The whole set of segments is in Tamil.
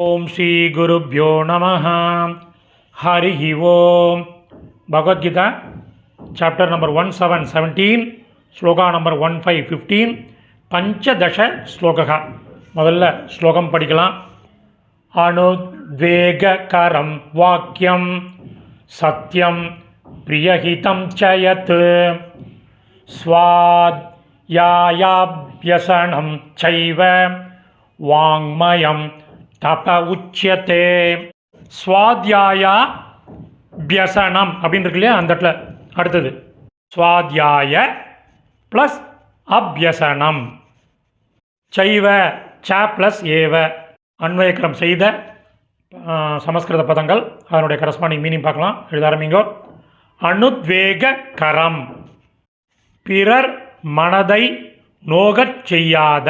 ஓம் ஸ்ரீ குருப்யோ நமஹ. ஹரிஹி ஓம். பகவத்கீதா சாப்டர் நம்பர் 1717 ஸ்லோகா நம்பர் 1515 பஞ்சதச ஸ்லோகா. முதல்ல ஸ்லோகம் படிக்கலாம். அனுத்வேககரம் வாக்கியம் சத்யம் பிரியஹிதம் சயத் ஸ்வாத்யாயாப்யசனம் சைவ வாங்மயம் தப உச்யதே. ஸ்வாத்யாயா பியசனம் அப்படின்னு இருக்கு இல்லையா, அந்த இடத்துல அடுத்தது ஸ்வாத்யாய ப்ளஸ் அபியசனம் சைவ ச ப்ளஸ் ஏவ அன்வயக்கரம் செய்த சமஸ்கிருத பதங்கள், அதனுடைய கரஸ்பாண்டிங் மீனிங் பார்க்கலாம். எழுத ஆரம்பிங்கோ. அனுத்வேக கரம், பிறர் மனதை நோகச் செய்யாத,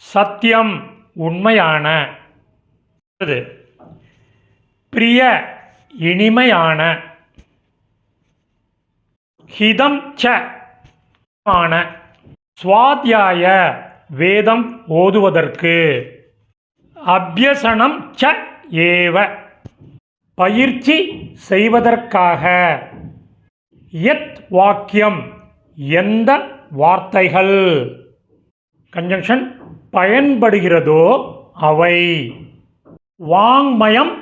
சத்தியம் உண்மையான, பிரிய இனிமையான, ஹிதம் ச ஆன, ஸ்வாத்யாய வேதம் ஓதுவதற்கு, அபியசனம் ச ஏவ பயிற்சி செய்வதற்காக, யத் வாக்கியம் எந்த வார்த்தைகள், கன்ஜங்ஷன் பயன்படுகிறதோ அவை, வாங்மயம்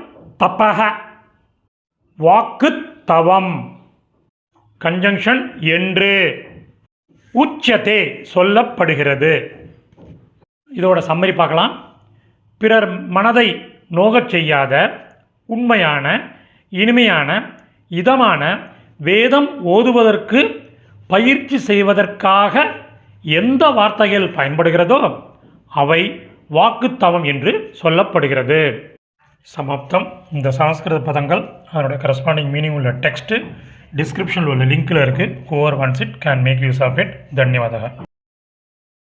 தபக வாக்கு தவம், கன்ஜங்ஷன் என்று, உச்சதே சொல்லப்படுகிறது. இதோட சம்மரி பார்க்கலாம். பிறர் மனதை நோகச் செய்யாத, உண்மையான, இனிமையான, இதமான, வேதம் ஓதுவதற்கு பயிற்சி செய்வதற்காக எந்த வார்த்தைகள் பயன்படுகிறதோ அவை வாக்குத்தவம் என்று சொல்லப்படுகிறது. சமாப்தம். இந்த சமஸ்கிருத பதங்கள் அதனுடைய கரஸ்பாண்டிங் மீனிங் உள்ள டெக்ஸ்ட்டு டிஸ்கிரிப்ஷனில் உள்ள லிங்கில் இருக்குது. Whoever wants it can make use of it. தன்யவாதः.